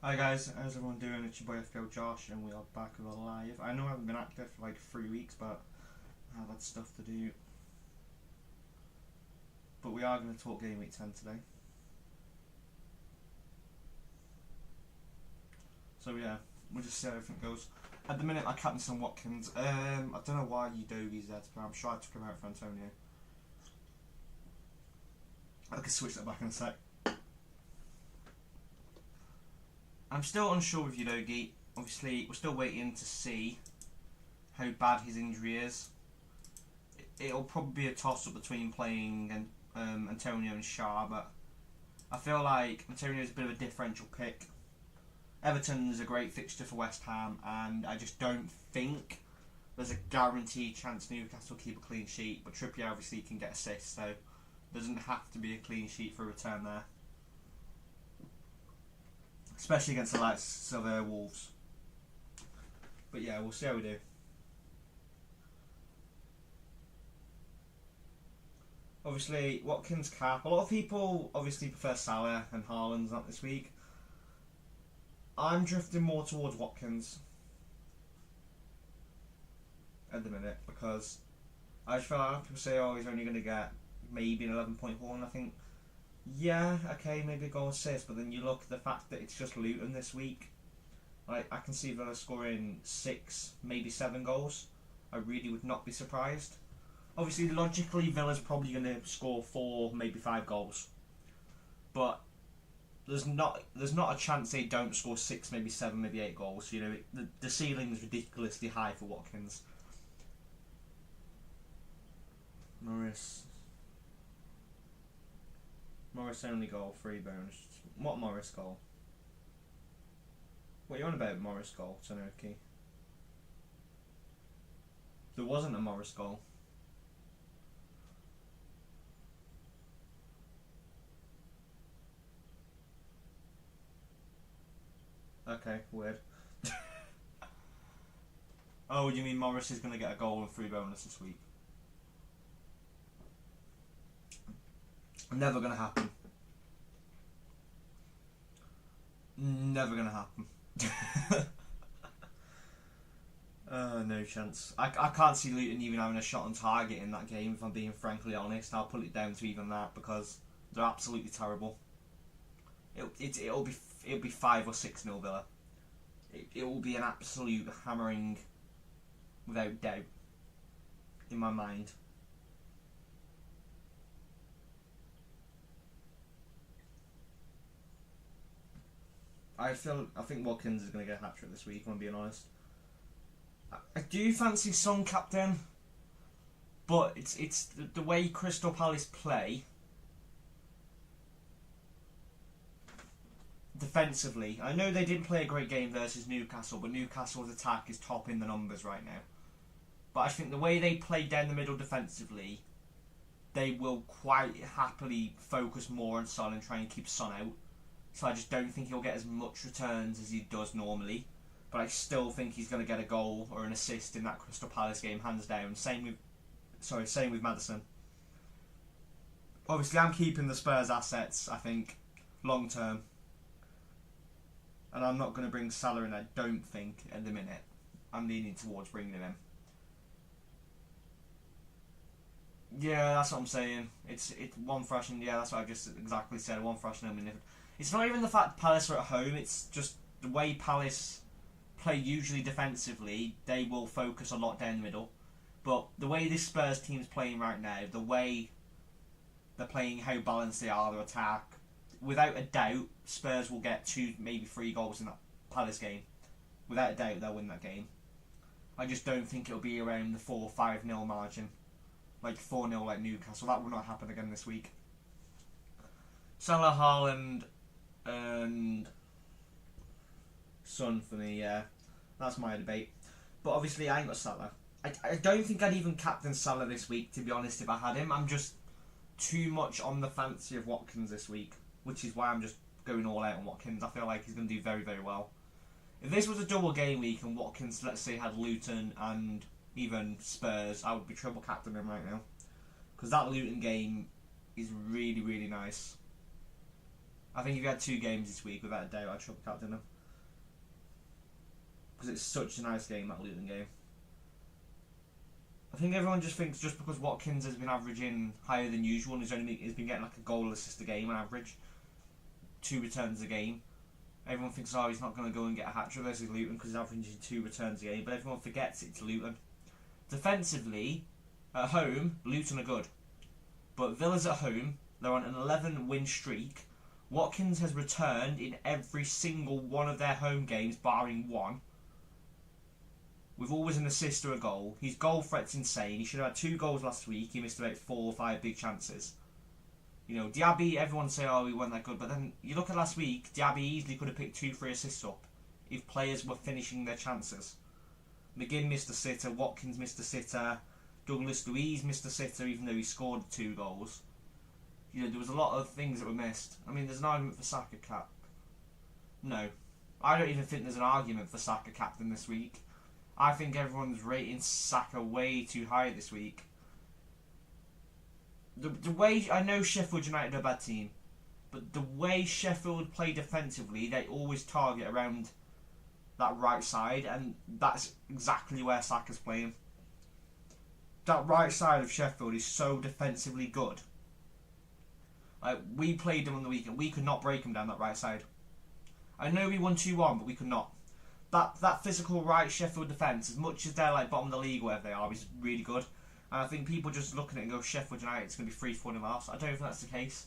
Hi guys, how's everyone doing? It's your boy FPL Josh and we are back with a live. I know I haven't been active for like 3 weeks, but I have had stuff to do. But we are going to talk game week 10 today. So yeah, we'll just see how everything goes. At the minute I captain Watkins. I don't know why Udogi's there to play. I'm sure I took him out for Antonio. I can switch that back in a sec. I'm still unsure with Udogi. Obviously, we're still waiting to see how bad his injury is. It'll probably be a toss-up between playing Antonio and Shah, but I feel like Antonio's a bit of a differential pick. Everton's a great fixture for West Ham, and I just don't think there's a guaranteed chance Newcastle keep a clean sheet, but Trippier obviously can get assists, so there doesn't have to be a clean sheet for a return there. Especially against the likes of Wolves. But yeah, we'll see how we do. Obviously, Watkins cap. A lot of people obviously prefer Salah and Haaland's not this week. I'm drifting more towards Watkins at the minute because I just feel like people say, oh, he's only going to get maybe an 11.1. And I think, yeah, okay, maybe a goal assist, but then you look at the fact that it's just Luton this week. Like, I can see Villa scoring 6, maybe 7 goals. I really would not be surprised. Obviously, logically, Villa's probably going to score 4, maybe 5 goals. But there's not a chance they don't score 6, maybe 7, maybe 8 goals. You know, the ceiling is ridiculously high for Watkins. Morris only goal, 3 bonus. What Morris goal? What are you on about Morris goal, Tanuki? There wasn't a Morris goal. Okay, weird. Oh, you mean Morris is going to get a goal and 3 bonus this week? Never going to happen. Never going to happen. No chance. I can't see Luton even having a shot on target in that game, if I'm being frankly honest. I'll put it down to even that because they're absolutely terrible. It'll be 5 or 6-0 Villa. It will be an absolute hammering, without doubt, in my mind. I think Watkins is going to get a hat trick this week, if I'm being honest. I do fancy Son captain, but it's the way Crystal Palace play defensively. I know they didn't play a great game versus Newcastle, but Newcastle's attack is top in the numbers right now. But I think the way they play down the middle defensively, they will quite happily focus more on Son and try and keep Son out. So I just don't think he'll get as much returns as he does normally. But I still think he's going to get a goal or an assist in that Crystal Palace game, hands down. Same with Maddison. Obviously, I'm keeping the Spurs assets, I think, long term. And I'm not going to bring Salah in, I don't think, at the minute. I'm leaning towards bringing him in. Yeah, that's what I'm saying. It's one thrashing. Yeah, that's what I just exactly said. One thrashing. I mean, it's not even the fact Palace are at home. It's just the way Palace play usually defensively. They will focus a lot down the middle. But the way this Spurs team's playing right now, the way they're playing, how balanced they are, their attack, without a doubt, Spurs will get 2, maybe 3 goals in that Palace game. Without a doubt, they'll win that game. I just don't think it'll be around the 4-5-0 margin. Like 4-0 like Newcastle. That will not happen again this week. Salah, Haaland, and Son for me, yeah. That's my debate. But obviously I ain't got Salah. I don't think I'd even captain Salah this week, to be honest, if I had him. I'm just too much on the fancy of Watkins this week, which is why I'm just going all out on Watkins. I feel like he's going to do very, very well. If this was a double game week and Watkins, let's say, had Luton and even Spurs, I would be triple captaining him right now. Because that Luton game is really, really nice. I think if you had 2 games this week, without a doubt, I'd triple captain him. Because it's such a nice game, that Luton game. I think everyone just thinks just because Watkins has been averaging higher than usual and he's been getting like a goal assist a game on average, 2 returns a game, everyone thinks, oh, he's not going to go and get a hat-trick versus Luton because he's averaging 2 returns a game, but everyone forgets it's Luton. Defensively, at home, Luton are good. But Villa's at home, they're on an 11-win streak. Watkins has returned in every single one of their home games, barring one, with always an assist or a goal. His goal threat's insane. He should have had 2 goals last week. He missed about 4 or 5 big chances. You know, Diaby, everyone say, oh, he wasn't that good. But then you look at last week, Diaby easily could have picked 2-3 assists up if players were finishing their chances. McGinn missed a sitter. Watkins missed a sitter. Douglas Luiz missed a sitter even though he scored 2 goals. You know, there was a lot of things that were missed. I mean, there's an argument for Saka cap. No. I don't even think there's an argument for Saka captain this week. I think everyone's rating Saka way too high this week. The way, I know Sheffield United are a bad team, but the way Sheffield play defensively, they always target around that right side, and that's exactly where Saka's playing. That right side of Sheffield is so defensively good. Like, we played them on the weekend, we could not break them down that right side. I know we won 2-1, but we could not. That physical right Sheffield defence, as much as they're like bottom of the league wherever they are, is really good. And I think people just look at it and go, Sheffield United, it's going to be 3-4 in loss. I don't think that's the case.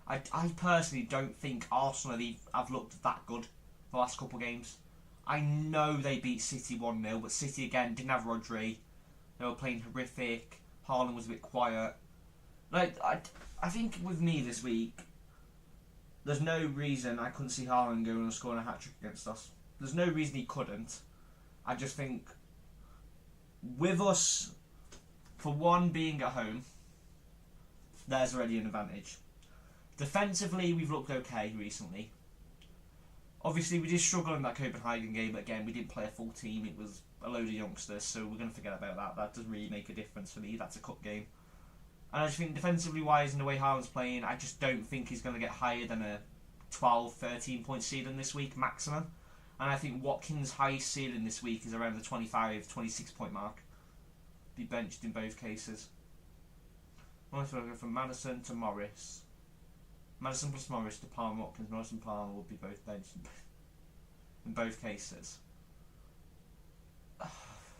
I personally don't think Arsenal have looked that good the last couple of games. I know they beat City 1-0, but City again didn't have Rodri. They were playing horrific. Haaland was a bit quiet. Like, I think with me this week, there's no reason I couldn't see Haaland going and scoring a hat-trick against us. There's no reason he couldn't. I just think with us, for one, being at home, there's already an advantage. Defensively, we've looked okay recently. Obviously, we did struggle in that Copenhagen game, but again, we didn't play a full team. It was a load of youngsters, so we're going to forget about that. That doesn't really make a difference for me. That's a cup game. And I just think defensively wise, and the way Haaland's playing, I just don't think he's going to get higher than a 12, 13 point ceiling this week, maximum. And I think Watkins' highest ceiling this week is around the 25, 26 point mark. Be benched in both cases. I'm going to go from Maddison to Morris. Maddison plus Morris to Palmer Watkins. Morris and Palmer will be both benched in both cases.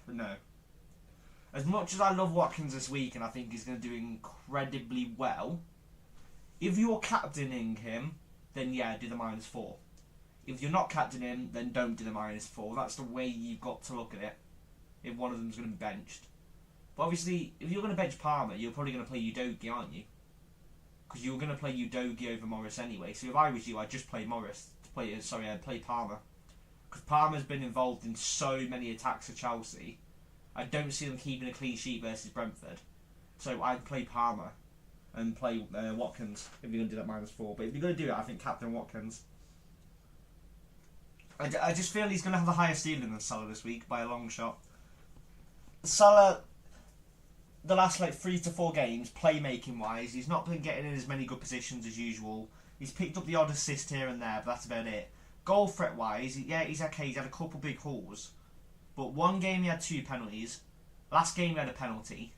No. As much as I love Watkins this week and I think he's going to do incredibly well, if you're captaining him, then yeah, do the -4. If you're not captaining him, then don't do the -4. That's the way you've got to look at it, if one of them's going to be benched. But obviously, if you're going to bench Palmer, you're probably going to play Udogie, aren't you? Because you're going to play Udogie over Morris anyway. So if I was you, I'd just play Morris. I'd play Palmer. Because Palmer's been involved in so many attacks for Chelsea. I don't see them keeping a clean sheet versus Brentford. So I'd play Palmer and play Watkins if you're going to do that -4. But if you're going to do it, I think captain Watkins. I just feel he's going to have a higher ceiling than Salah this week by a long shot. Salah, the last 3 to 4 games, playmaking wise, he's not been getting in as many good positions as usual. He's picked up the odd assist here and there, but that's about it. Goal threat wise, yeah, he's okay. He's had a couple big hauls, but one game he had 2 penalties. Last game he had a penalty,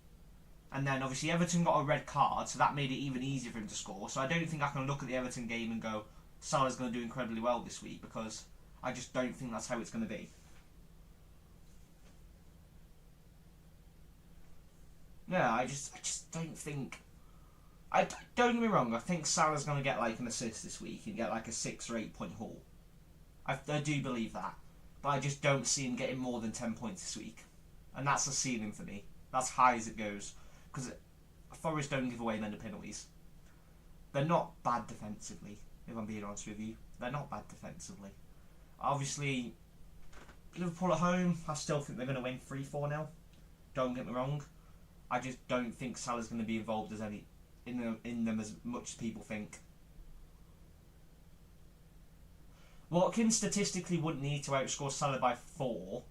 and then obviously Everton got a red card, so that made it even easier for him to score. So I don't think I can look at the Everton game and go, Salah's going to do incredibly well this week, because I just don't think that's how it's going to be. No, I just don't think. Don't get me wrong. I think Salah's going to get an assist this week and get a 6 or 8 point haul. I do believe that, but I just don't see him getting more than 10 points this week, and that's the ceiling for me. That's high as it goes, because Forest don't give away many penalties. They're not bad defensively, if I'm being honest with you. They're not bad defensively. Obviously, Liverpool at home, I still think they're going to win 3-4-0. Don't get me wrong. I just don't think Salah's going to be involved as any in them as much as people think. Watkins statistically wouldn't need to outscore Salah by 4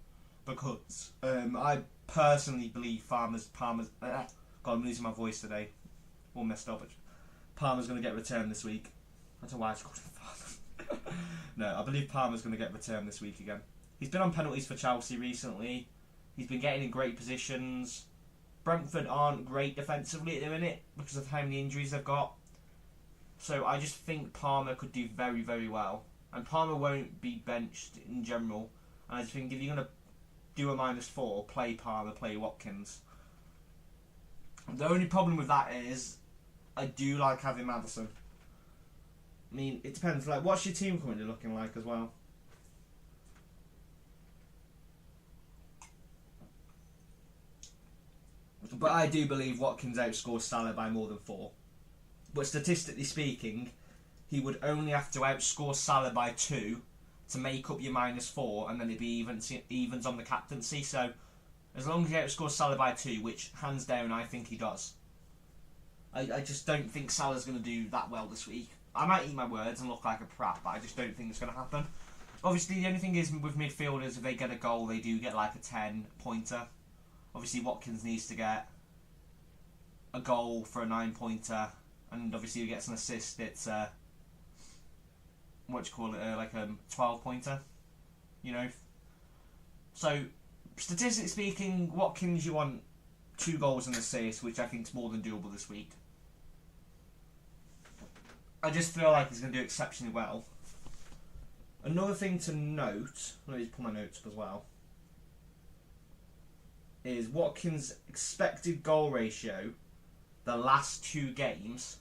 because I personally believe Palmer's God, I'm losing my voice today. All messed up. Palmer's going to get returned this week. I don't know why I called him Palmer. No, I believe Palmer's going to get returned this week again. He's been on penalties for Chelsea recently. He's been getting in great positions. Brentford aren't great defensively at the minute because of how many injuries they've got. So I just think Palmer could do very, very well. And Palmer won't be benched in general. And I just think if you're going to do a -4, play Palmer, play Watkins. The only problem with that is I do like having Maddison. I mean, it depends. Like, what's your team currently looking like as well? But I do believe Watkins outscores Salah by more than 4. But statistically speaking, he would only have to outscore Salah by 2 to make up your -4, and then it'd be evens on the captaincy. So as long as he outscores Salah by 2, which hands down I think he does, I just don't think Salah's going to do that well this week. I might eat my words and look like a prat, but I just don't think it's going to happen. Obviously, the only thing is with midfielders, if they get a goal, they do get like a 10-pointer. Obviously, Watkins needs to get a goal for a 9-pointer, and obviously, if he gets an assist, it's what do you call it? Like a 12-pointer, you know. So, statistically speaking, Watkins, you want 2 goals and assists, which I think is more than doable this week. I just feel like he's going to do exceptionally well. Another thing to note, let me just pull my notes up as well, is Watkins' expected goal ratio the last 2 games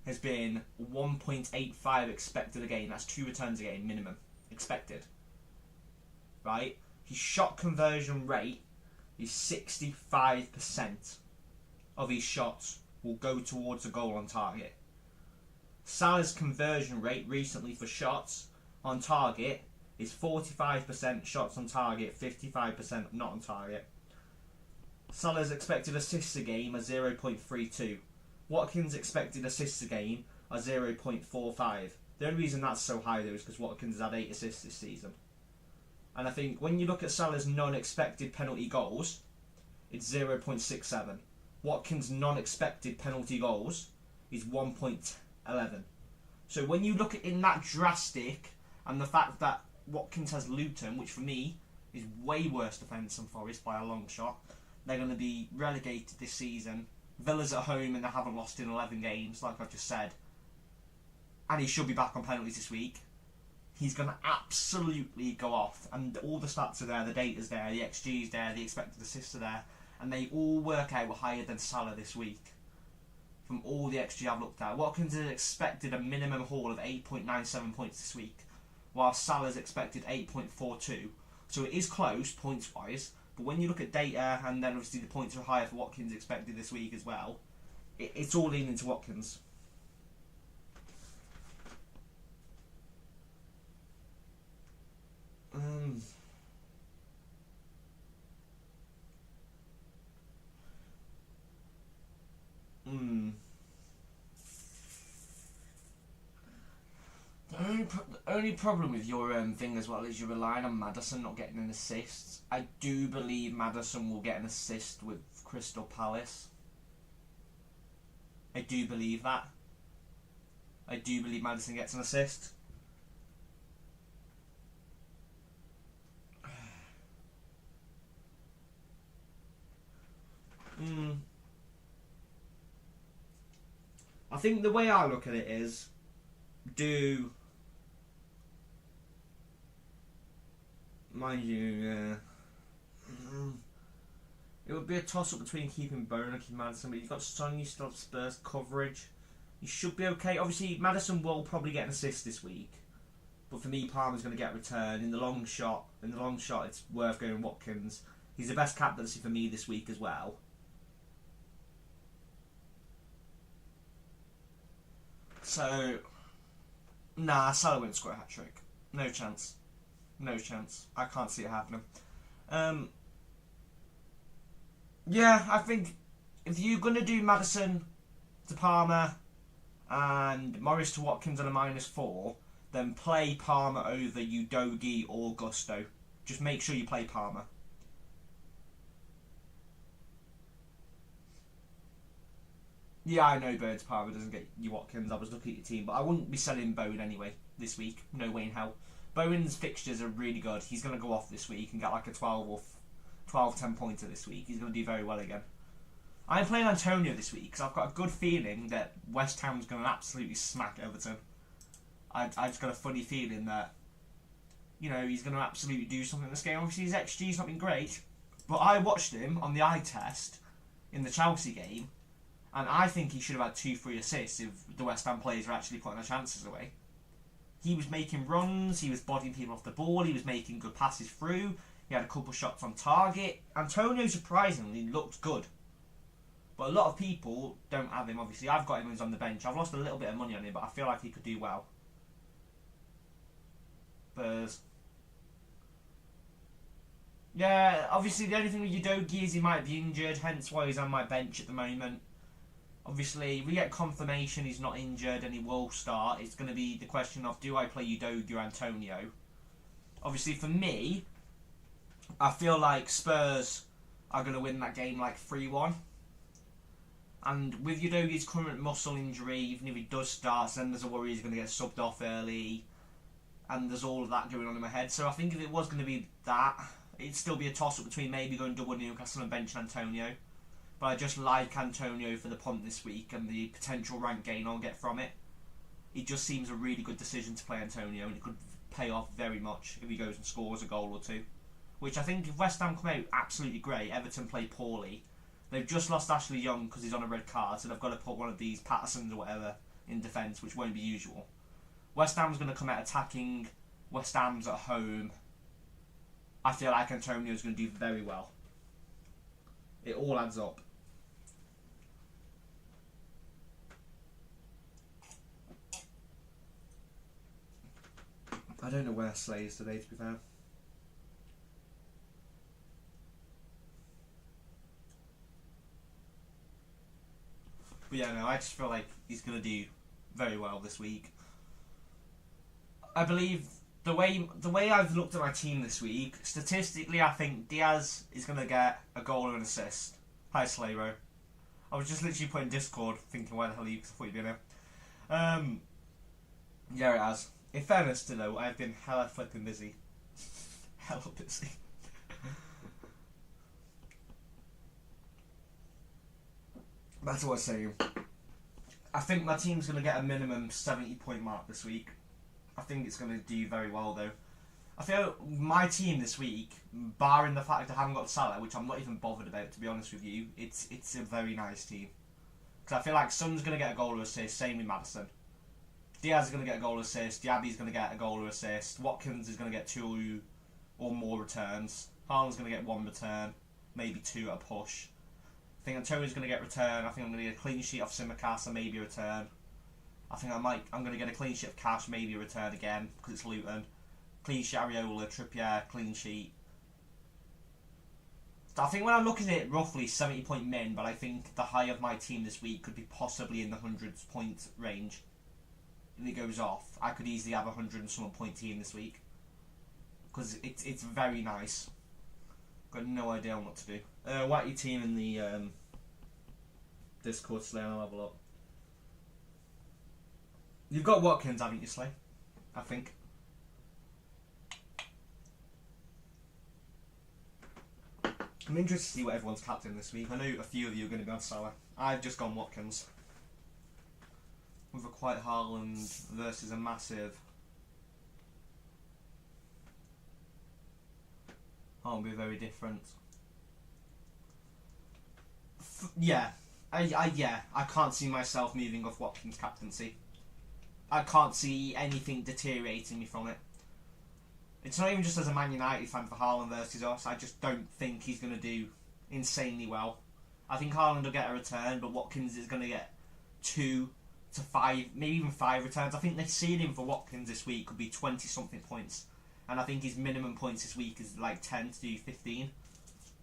has been 1.85 expected a game. That's 2 returns a game minimum expected. Right? His shot conversion rate is 65% of his shots will go towards a goal on target. Salah's conversion rate recently for shots on target is 45% shots on target, 55% not on target. Salah's expected assists a game are 0.32. Watkins' expected assists a game are 0.45. The only reason that's so high though is because Watkins has had 8 assists this season. And I think when you look at Salah's non-expected penalty goals, it's 0.67. Watkins' non-expected penalty goals is 1.11. So when you look at in that drastic, and the fact that Watkins has Luton, which for me is way worse defence than Forest by a long shot, they're going to be relegated this season. Villa's at home and they haven't lost in 11 games, like I've just said. And he should be back on penalties this week. He's going to absolutely go off. And all the stats are there, the data's there, the XG's there, the expected assists are there. And they all work out higher than Salah this week. From all the XG I've looked at. Watkins has expected a minimum haul of 8.97 points this week, while Salah's expected 8.42. So it is close, points-wise. But when you look at data, and then obviously the points are higher for Watkins expected this week as well, it's all leaning to Watkins. The only problem with your thing as well is you're relying on Maddison not getting an assist. I do believe Maddison will get an assist with Crystal Palace. I do believe that. I do believe Maddison gets an assist. I think the way I look at it is, mind you, it would be a toss-up between keeping Bowen and keeping Maddison, but you've got Son, you still have Spurs coverage. You should be okay. Obviously, Maddison will probably get an assist this week, but for me, Palmer's going to get a return. In the long shot, it's worth going Watkins. He's the best captaincy for me this week as well. So, nah, Salah won't score a hat-trick. No chance. No chance. I can't see it happening. Yeah, I think if you're going to do Maddison to Palmer and Morris to Watkins on a -4, then play Palmer over Udogie or Gusto. Just make sure you play Palmer. Yeah, I know Bird's power doesn't get you Watkins. I was looking at your team, but I wouldn't be selling Bowen anyway this week. No way in hell. Bowen's fixtures are really good. He's going to go off this week and get like a 12 or 12, 10 pointer this week. He's going to do very well again. I'm playing Antonio this week because I've got a good feeling that West Ham's going to absolutely smack Everton. I just got a funny feeling that, you know, he's going to absolutely do something in this game. Obviously, his XG's not been great, but I watched him on the eye test in the Chelsea game, and I think he should have had 2-3 assists if the West Ham players were actually putting their chances away. He was making runs, he was bodying people off the ball, he was making good passes through, he had a couple shots on target. Antonio, surprisingly, looked good. But a lot of people don't have him, obviously. I've got him when he's on the bench. I've lost a little bit of money on him, but I feel like he could do well. But yeah, obviously the only thing with Udogie is he might be injured, hence why he's on my bench at the moment. Obviously, if we get confirmation he's not injured and he will start, it's going to be the question of, do I play Udogie or Antonio? Obviously, for me, I feel like Spurs are going to win that game like 3-1. And with Udogie's current muscle injury, even if he does start, then there's a worry he's going to get subbed off early. And there's all of that going on in my head. So I think if it was going to be that, it'd still be a toss-up between maybe going double Newcastle and benching Antonio. But I just like Antonio for the punt this week and the potential rank gain I'll get from it. It just seems a really good decision to play Antonio, and it could pay off very much if he goes and scores a goal or two. Which I think if West Ham come out absolutely great, Everton play poorly. They've just lost Ashley Young because he's on a red card, so they've got to put one of these Pattersons or whatever in defence, which won't be usual. West Ham's going to come out attacking. West Ham's at home. I feel like Antonio's going to do very well. It all adds up. I don't know where Slay is today, to be fair. But yeah, no, I just feel like he's going to do very well this week. I believe the way I've looked at my team this week, statistically, I think Diaz is going to get a goal and an assist. Hi, Slayro. I was just literally putting Discord, thinking, why the hell are you? Because I thought you'd be in here. Yeah, it has. In fairness to though, I've been hella flipping busy. Hella busy. That's what I was saying. I think my team's going to get a minimum 70-point mark this week. I think it's going to do very well though. I feel my team this week, barring the fact I haven't got Salah, which I'm not even bothered about to be honest with you, it's a very nice team. Because I feel like Son's going to get a goal or assist, same with Maddison. Diaz is going to get a goal or assist, Diaby's going to get a goal or assist, Watkins is going to get 2 or more returns, Haaland's going to get 1 return, maybe 2 at a push. I think Antonio's going to get return. I think I'm going to get a clean sheet off Simicast and maybe a return. I think I'm going to get a clean sheet of Cash, maybe a return again because it's Luton. Clean sheet Areola, Trippier, clean sheet. So I think when I'm looking at it, roughly 70-point min, but I think the high of my team this week could be possibly in the 100-point range. If it goes off, I could easily have a 100-and-some point team this week because it's very nice. Got no idea what to do. Whack your team in the Discord, Slay, and I'll have a look. You've got Watkins, haven't you, Slay? I think. I'm interested to see what everyone's captain this week. I know a few of you are going to be on Salah. I've just gone Watkins. With a quiet Haaland versus a massive... Haaland will be very different. Yeah. I can't see myself moving off Watkins' captaincy. I can't see anything deteriorating me from it. It's not even just as a Man United fan for Haaland versus us. I just don't think he's going to do insanely well. I think Haaland will get a return, but Watkins is going to get 2 to 5, maybe even 5 returns. I think the ceiling for Watkins this week could be 20-something points. And I think his minimum points this week is like 10 to 15.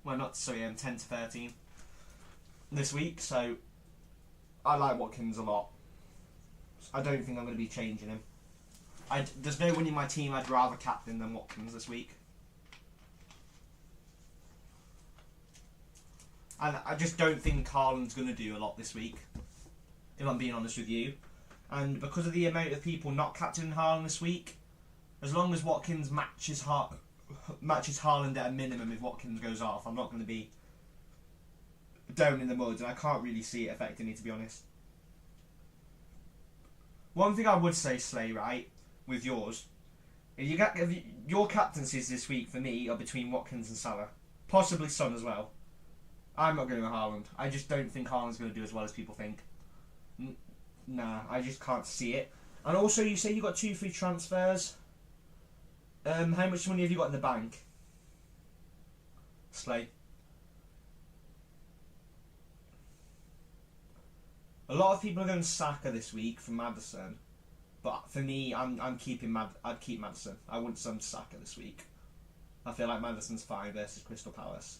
Well, not, sorry, 10 to 13 this week. So, I like Watkins a lot. I don't think I'm going to be changing him. There's no one in my team I'd rather captain than Watkins this week. And I just don't think Haaland's going to do a lot this week. if I'm being honest with you. And because of the amount of people not captaining Haaland this week, as long as Watkins matches Haaland at a minimum, if Watkins goes off, I'm not going to be down in the mud, and I can't really see it affecting me, to be honest. One thing I would say, Slay, right, with yours, your captaincies this week for me are between Watkins and Salah, possibly Son as well. I'm not going with Haaland. I just don't think Haaland's going to do as well as people think. Nah, I just can't see it. And also, you say you got 2 free transfers. How much money have you got in the bank? Slay. A lot of people are going Saka this week from Maddison, but for me, I'd keep Maddison. I wouldn't send Saka this week. I feel like Maddison's fine versus Crystal Palace.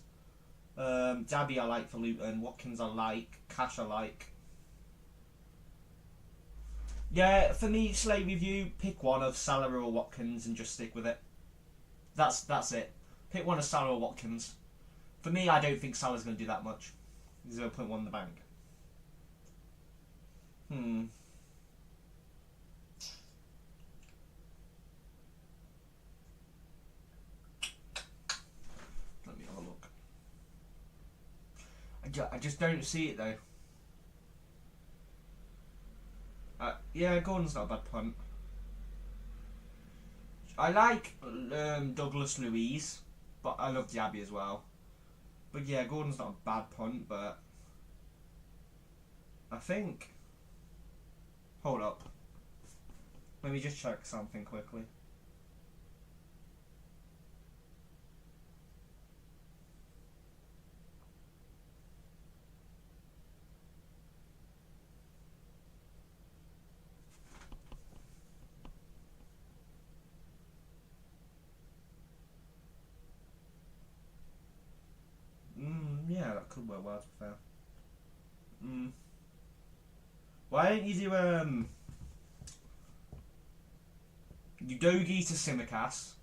Dabby I like for Luton. Watkins I like. Cash I like. Yeah, for me, Slay with you, pick one of Salah or Watkins and just stick with it. That's it. Pick one of Salah or Watkins. For me, I don't think Salah's going to do that much. 0.1 in the bank. Let me have a look. I just don't see it though. Yeah, Gordon's not a bad punt. I like Douglas Luiz, but I love Diaby as well. But yeah, Gordon's not a bad punt, but I think... Hold up. Let me just check something quickly. Yeah, that could work well, to be fair. Why don't you do Udogie to Simicast?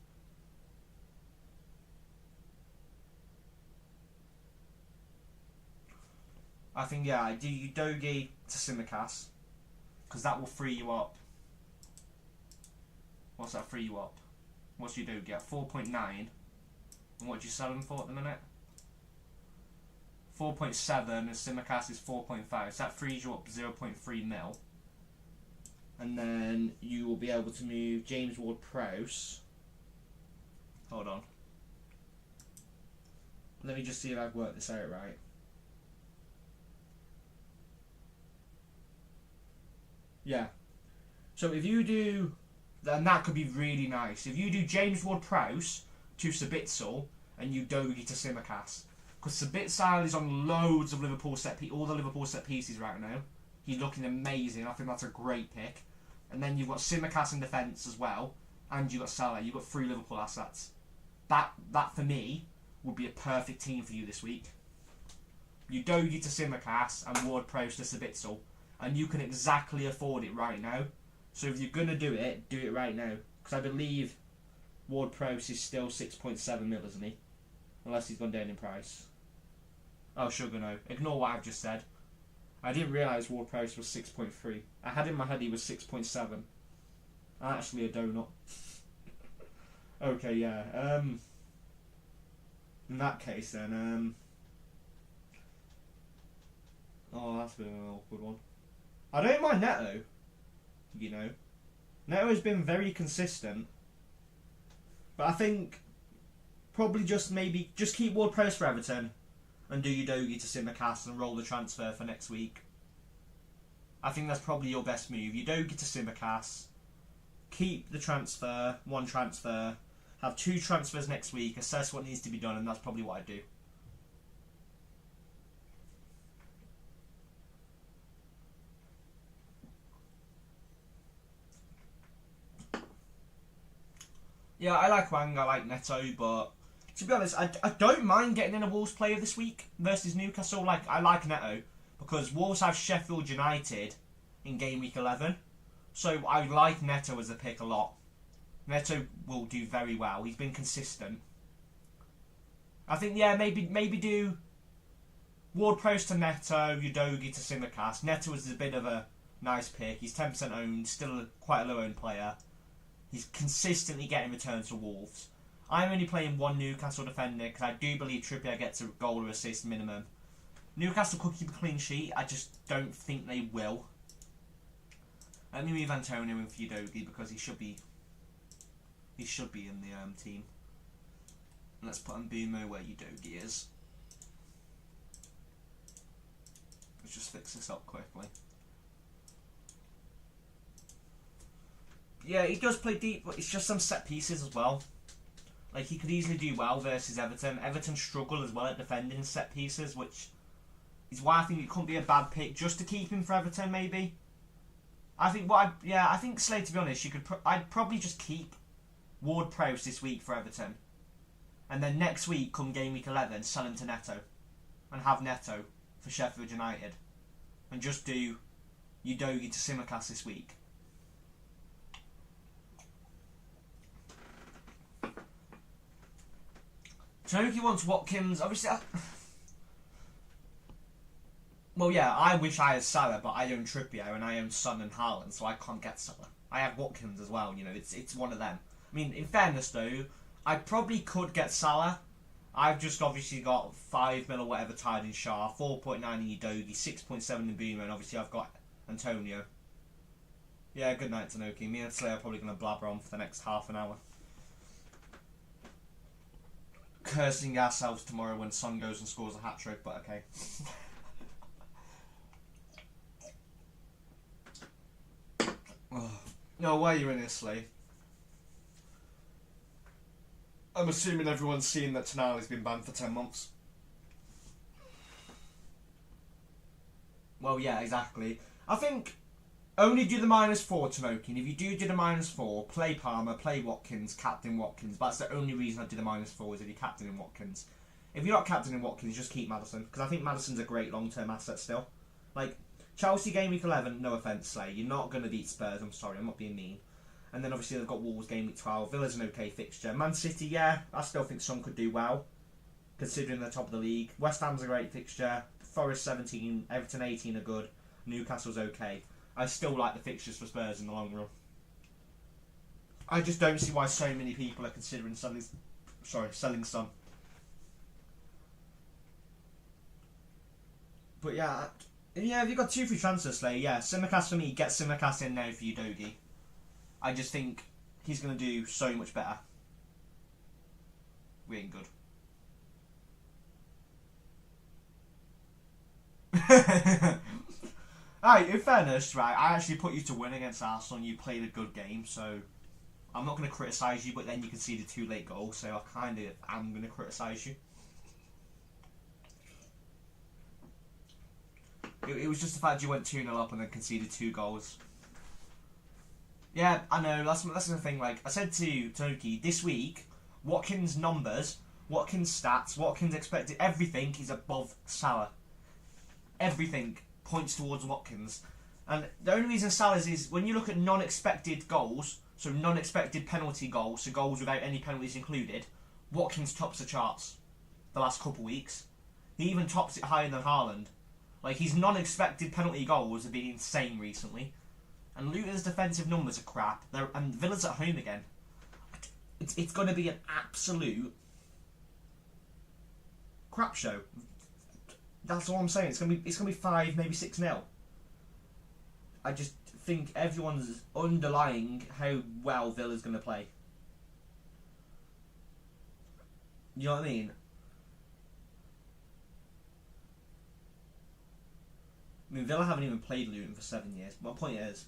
I think, yeah, I do Udogie to Simicast, because that will free you up. What's that free you up? What's Udogie at? 4.9. And what do you sell him for at the minute? 4.7 and Simicast is 4.5, so that frees you up 0.3 mil. And then you will be able to move James Ward-Prowse. Hold on. Let me just see if I've worked this out right. Yeah. So if you do, then that could be really nice. If you do James Ward-Prowse to Sabitzel and Udogie to Simicast. Because Sabitzer is on loads of Liverpool all the Liverpool set pieces right now. He's looking amazing. I think that's a great pick. And then you've got Simicast in defence as well, and you've got Salah. You've got 3 Liverpool assets. That for me would be a perfect team for you this week. Udogie to Simicast and Ward-Prowse to Sabitzer, and you can exactly afford it right now. So if you're gonna do it right now. Because I believe Ward-Prowse is still 6.7 mil, isn't he? Unless he's gone down in price. Oh, sugar no. Ignore what I've just said. I didn't realise Ward-Prowse was 6.3. I had in my head he was 6.7. Actually a donut. Okay, yeah. In that case then, oh, that's been an awkward one. I don't mind Neto. You know. Neto has been very consistent. But I think probably just keep Ward-Prowse for Everton and do Udogie to Simicast and roll the transfer for next week. I think that's probably your best move. Udogie to Simicast, keep the transfer, 1 transfer, have 2 transfers next week, assess what needs to be done, and that's probably what I do. Yeah, I like Wang, I like Neto, but to be honest, I don't mind getting in a Wolves player this week versus Newcastle. Like, I like Neto because Wolves have Sheffield United in game week 11. So I like Neto as a pick a lot. Neto will do very well. He's been consistent. I think, yeah, maybe do Ward-Prowse to Neto, Udogie to Simicast. Neto was a bit of a nice pick. He's 10% owned, still quite a low-owned player. He's consistently getting returns for Wolves. I'm only playing one Newcastle defender because I do believe Trippier gets a goal or assist minimum. Newcastle could keep a clean sheet. I just don't think they will. Let me move Antonio in for Udogie because he should be in the team. Let's put Mbumo where Udogie is. Let's just fix this up quickly. Yeah, he does play deep, but it's just some set pieces as well. Like, he could easily do well versus Everton. Everton struggle as well at defending set pieces, which is why I think it couldn't be a bad pick just to keep him for Everton, maybe. I think Slade, to be honest, I'd probably just keep Ward-Prowse this week for Everton. And then next week, come game week 11, sell him to Neto. And have Neto for Sheffield United. And just do Udogie to Simicast this week. Tanoki wants Watkins. Obviously, well, yeah, I wish I had Salah, but I own Trippier and I own Son and Haaland, so I can't get Salah. I have Watkins as well, you know, it's one of them. I mean, in fairness though, I probably could get Salah. I've just obviously got 5 mil or whatever tied in Shah, 4.9 in Udogie, 6.7 in Boomer, and obviously I've got Antonio. Yeah, good night, Tanoki. Me and Slayer are probably going to blabber on for the next half an hour. Cursing ourselves tomorrow when Son goes and scores a hat-trick, but okay. No, why are you in this, Slay? I'm assuming everyone's seen that Tonali's been banned for 10 months. Well, yeah, exactly. I think only do the -4 to Mokin. If you do the -4, play Palmer, play Watkins, captain Watkins. That's the only reason I do the -4 is if you're captaining Watkins. If you're not captaining Watkins, just keep Maddison. Because I think Maddison's a great long-term asset still. Like, Chelsea game week 11, no offence, Slay. You're not going to beat Spurs, I'm sorry, I'm not being mean. And then obviously they've got Wolves game week 12. Villa's an okay fixture. Man City, yeah, I still think some could do well, considering they're top of the league. West Ham's a great fixture. Forest 17, Everton 18 are good. Newcastle's okay. I still like the fixtures for Spurs in the long run. I just don't see why so many people are considering selling Son. But yeah, if you've got 2 free transfers, Slay, yeah, Simicast for me, get Simicast in now for Udogie. I just think he's going to do so much better. We ain't good. Alright, in fairness, right, I actually put you to win against Arsenal and you played a good game, so I'm not going to criticise you, but then you conceded 2 late goals, so I kind of am going to criticise you. It was just the fact you went 2-0 up and then conceded 2 goals. Yeah, I know, that's the thing, like, I said to Toki, this week, Watkins' numbers, Watkins' stats, Watkins' expected, everything is above Salah. Everything points towards Watkins. And the only reason Salah's is, when you look at non-expected goals, so non-expected penalty goals, so goals without any penalties included, Watkins tops the charts the last couple of weeks. He even tops it higher than Haaland. Like, his non-expected penalty goals have been insane recently. And Luton's defensive numbers are crap. And Villa's at home again. It's going to be an absolute crap show. That's all I'm saying. It's going to be 5, maybe 6-0. I just think everyone's underlying how well Villa's going to play. You know what I mean? Villa haven't even played Luton for 7 years. My point is,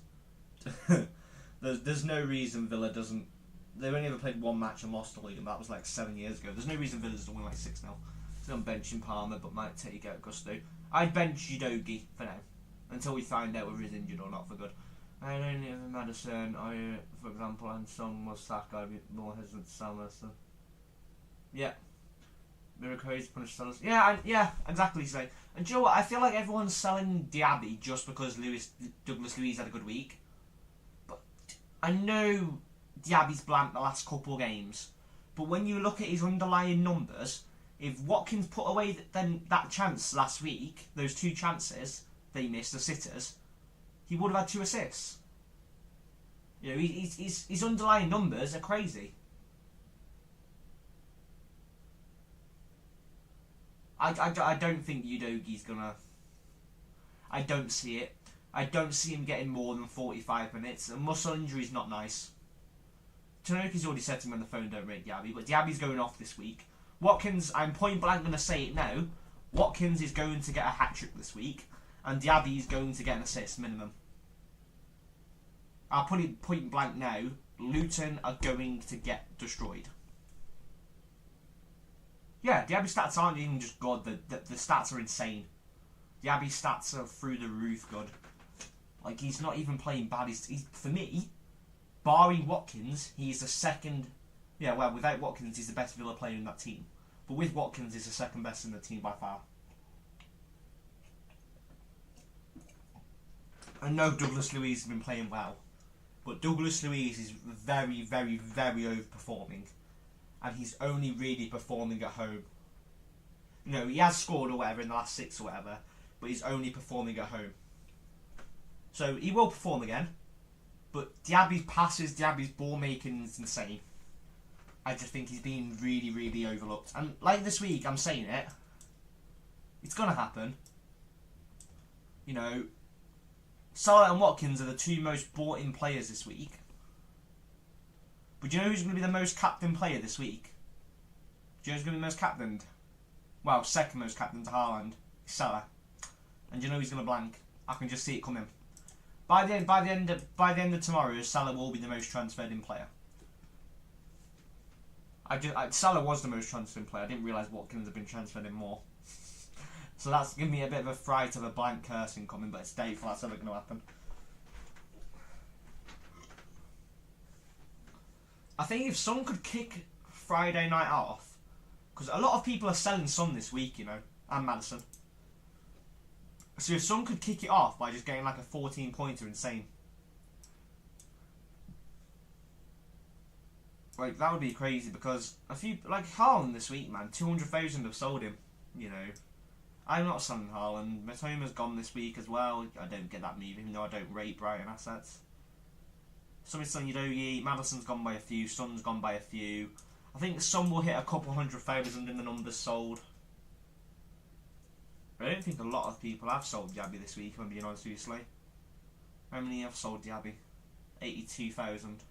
there's no reason Villa doesn't. They've only ever played 1 match and lost the league, and that was like 7 years ago. There's no reason Villa doesn't win like 6-0. Still on benching Palmer, but might take out Gusto. I'd bench Udogie for now, until we find out whether he's injured or not for good. I don't know if Maddison, for example, and Song was sacked, I'd be more hesitant to sell Maddison. Yeah. Miracle punished sellers. Yeah, exactly. So, and do you know what? I feel like everyone's selling Diaby just because Douglas Luiz had a good week. But I know Diaby's blanked the last couple of games. But when you look at his underlying numbers, If Watkins put away that chance last week, those 2 chances they missed, the sitters, he would have had 2 assists. You know, his underlying numbers are crazy. I don't think Udogi's gonna. I don't see it. I don't see him getting more than 45 minutes. A muscle injury is not nice. Tanoki's already said to him on the phone, don't rate Diaby, but Diaby's going off this week. Watkins, I'm point blank going to say it now, Watkins is going to get a hat-trick this week, and Diaby is going to get an assist, minimum. I'll put it point blank now, Luton are going to get destroyed. Yeah, Diaby's stats aren't even just good, the stats are insane. Diaby's stats are through the roof good. Like, he's not even playing bad. He's for me, barring Watkins, he's the second. Yeah, well, without Watkins, he's the best Villa player in that team. But with Watkins, he's the second best in the team by far. I know Douglas Luiz has been playing well, but Douglas Luiz is very, very, very overperforming, and he's only really performing at home. You know, he has scored or whatever in the last 6 or whatever, but he's only performing at home. So he will perform again, but Diaby's passes, Diaby's ball making is insane. I just think he's being really, really overlooked. And like this week, I'm saying it, it's going to happen. You know, Salah and Watkins are the 2 most bought-in players this week. But do you know who's going to be the most captain player this week? Do you know who's going to be most captained? Well, second most captain to Haaland, Salah. And do you know who's going to blank? I can just see it coming. By the end of tomorrow, Salah will be the most transferred in player. Salah was the most transferred in player. I didn't realise Watkins had been transferred in more. So that's giving me a bit of a fright of a blank cursing coming, but it's doubtful that's ever going to happen. I think if Son could kick Friday night off, because a lot of people are selling Son this week, you know, and Maddison. So if Son could kick it off by just getting like a 14-pointer, insane. Like, that would be crazy, because a few, like Haaland this week, man, 200,000 have sold him, you know. I'm not selling Haaland. Matoma's gone this week as well. I don't get that move, even though I don't rate Brighton assets. Somebody's selling Udogie, Maddison's gone by a few, Son's gone by a few. I think Son will hit a couple 100,000 in the numbers sold. I don't think a lot of people have sold Diaby this week, if I'm being honest with you, Slay. How many have sold Diaby? 82,000.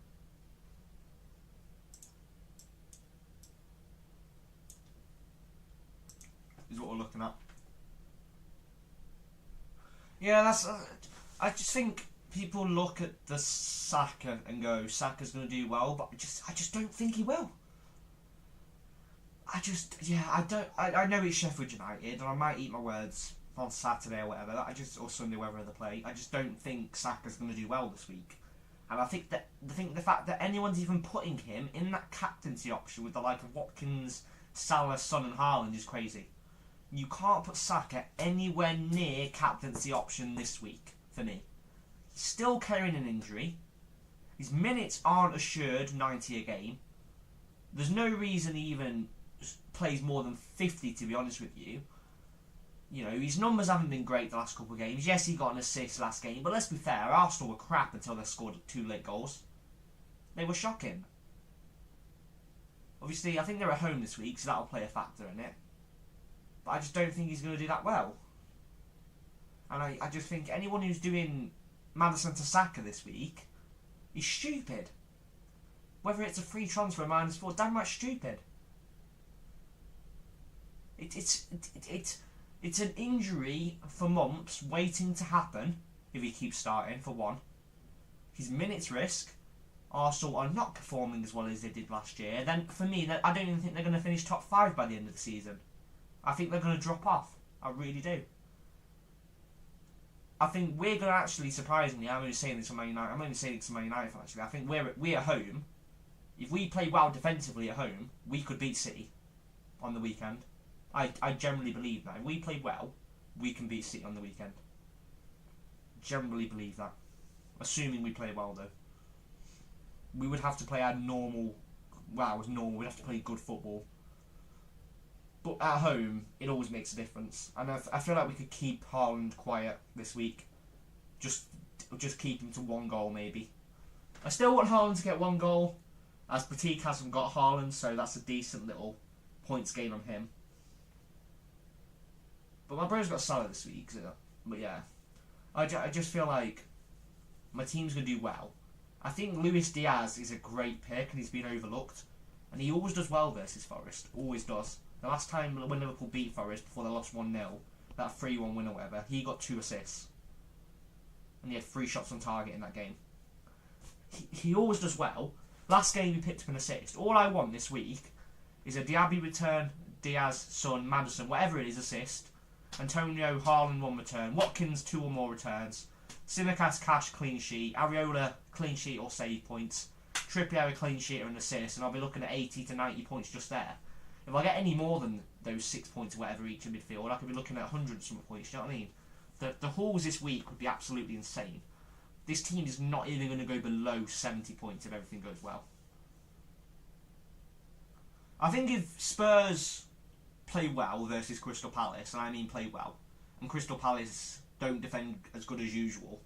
Is what we're looking at. Yeah, that's. I just think people look at the Saka and go, Saka's going to do well, but I just don't think he will. I know it's Sheffield United, and I might eat my words on Saturday or whatever. Or Sunday, wherever they play. I just don't think Saka's going to do well this week. And I think the fact that anyone's even putting him in that captaincy option with the like of Watkins, Salah, Son, and Haaland is crazy. You can't put Saka anywhere near captaincy option this week, for me. He's still carrying an injury. His minutes aren't assured 90 a game. There's no reason he even plays more than 50, to be honest with you. You know, his numbers haven't been great the last couple of games. Yes, he got an assist last game, but let's be fair, Arsenal were crap until they scored 2 late goals. They were shocking. Obviously, I think they're at home this week, so that'll play a factor in it. But I just don't think he's going to do that well. And I just think anyone who's doing Maddison to Saka this week is stupid. Whether it's a free transfer or -4, damn right stupid. It's an injury for months waiting to happen if he keeps starting, for one. His minutes risk. Arsenal are not performing as well as they did last year. Then, for me, I don't even think they're going to finish top 5 by the end of the season. I think they're going to drop off. I really do. I think we're going to actually, surprisingly, I'm only saying this for Man United. I'm only saying this for Man United, actually. I think we're at home. If we play well defensively at home, we could beat City on the weekend. I generally believe that. If we play well, we can beat City on the weekend. Generally believe that. Assuming we play well, though. We would have to play our normal... Well, it was normal. We'd have to play good football. But at home, it always makes a difference. And I feel like we could keep Haaland quiet this week. Just keep him to 1 goal, maybe. I still want Haaland to get 1 goal, as Batik hasn't got Haaland, so that's a decent little points gain on him. But my bro's got Salah this week, so, but yeah. I just feel like my team's going to do well. I think Luis Diaz is a great pick, and he's been overlooked. And he always does well versus Forest. Always does. The last time when Liverpool beat Forest, before they lost 1-0, that 3-1 win or whatever, he got 2 assists. And he had 3 shots on target in that game. He always does well. Last game he picked up an assist. All I want this week is a Diaby return, Diaz, Son, Maddison, whatever it is, assist. Antonio, Haaland 1 return. Watkins 2 or more returns. Tsimikas, Cash, clean sheet. Areola, clean sheet or save points. Trippier, a clean sheet or an assist. And I'll be looking at 80 to 90 points just there. If I get any more than those 6 points or whatever each in midfield, I could be looking at 100 some points, you know what I mean? The hauls this week would be absolutely insane. This team is not even going to go below 70 points if everything goes well. I think if Spurs play well versus Crystal Palace, and I mean play well, and Crystal Palace don't defend as good as usual,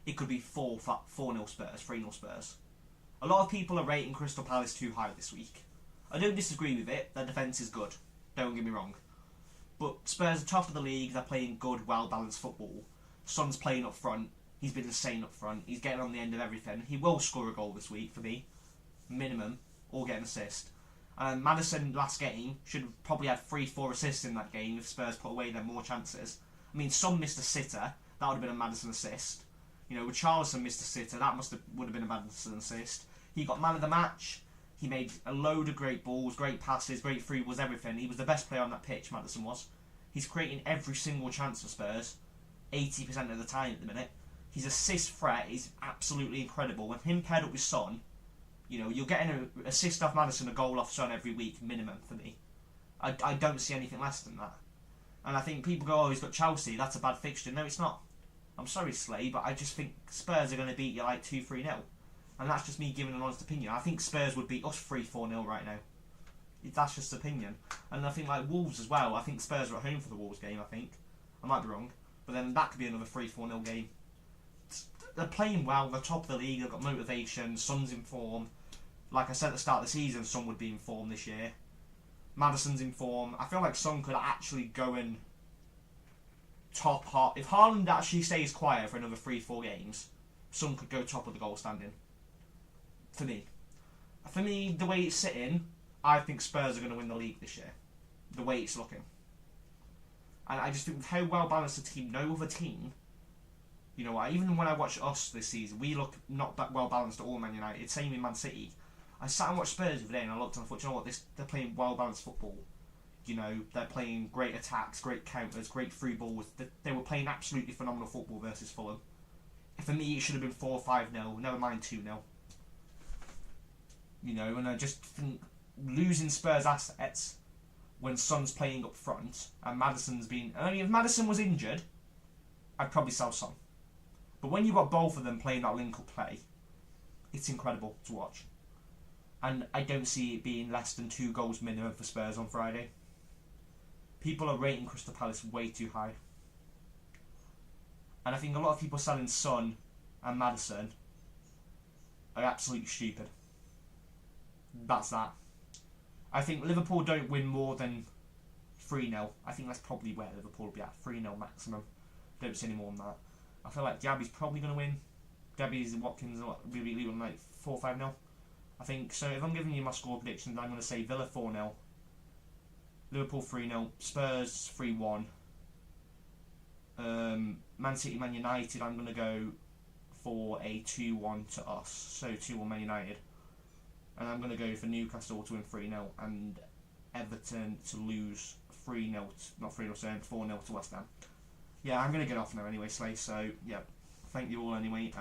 it could be 4-0 Spurs, 3-0 Spurs. A lot of people are rating Crystal Palace too high this week. I don't disagree with it. Their defence is good. Don't get me wrong. But Spurs are top of the league. They're playing good, well-balanced football. Son's playing up front. He's been insane up front. He's getting on the end of everything. He will score a goal this week for me. Minimum. Or get an assist. Maddison, last game, should have probably had 3-4 assists in that game if Spurs put away their more chances. I mean, Son missed a sitter. That would have been a Maddison assist. You know, Richarlison missed a sitter. That would have been a Maddison assist. He got man of the match. He made a load of great balls, great passes, great free balls, everything. He was the best player on that pitch, Maddison was. He's creating every single chance for Spurs, 80% of the time at the minute. His assist threat is absolutely incredible. When him paired up with Son, you know, you're getting an assist off Maddison, a goal off Son every week, minimum, for me. I don't see anything less than that. And I think people go, oh, he's got Chelsea, that's a bad fixture. No, it's not. I'm sorry, Slay, but I just think Spurs are going to beat you like 2-3-0. And that's just me giving an honest opinion. I think Spurs would beat us 3-4-0 right now. That's just opinion. And I think like Wolves as well. I think Spurs are at home for the Wolves game, I think. I might be wrong. But then that could be another 3-4-0 game. They're playing well. They're top of the league. They've got motivation. Son's in form. Like I said at the start of the season, Son would be in form this year. Maddison's in form. I feel like Son could actually go and top half. If Haaland actually stays quiet for another 3-4 games, Son could go top of the goal standing. For me, the way it's sitting, I think Spurs are going to win the league this year. The way it's looking. And I just think with how well balanced the team, no other team, you know, even when I watch us this season, we look not that well balanced at all, Man United. Same in Man City. I sat and watched Spurs the other day and I looked and I thought, you know what, they're playing well balanced football. You know, they're playing great attacks, great counters, great through balls. They were playing absolutely phenomenal football versus Fulham. For me, it should have been 4-5-0, never mind 2-0. You know, and I just think losing Spurs assets when Son's playing up front and Maddison's been... I mean, if Maddison was injured, I'd probably sell Son. But when you've got both of them playing that link-up play, it's incredible to watch. And I don't see it being less than 2 goals minimum for Spurs on Friday. People are rating Crystal Palace way too high. And I think a lot of people selling Son and Maddison are absolutely stupid. That's that. I think Liverpool don't win more than 3-0. I think that's probably where Liverpool will be at. 3-0 maximum. Don't see any more than that. I feel like Diaby's probably going to win. Diaby's and Watkins will be leading like 4-5-0. I think so. If I'm giving you my score predictions, I'm going to say Villa 4-0, Liverpool 3-0, Spurs 3-1, Man City, Man United. I'm going to go for a 2-1 to us. So 2-1 Man United. And I'm going to go for Newcastle to win 3-0 and Everton to lose 3-0, not 3-0, 4-0 to West Ham. Yeah, I'm going to get off now anyway, Slay. So, yeah, thank you all anyway.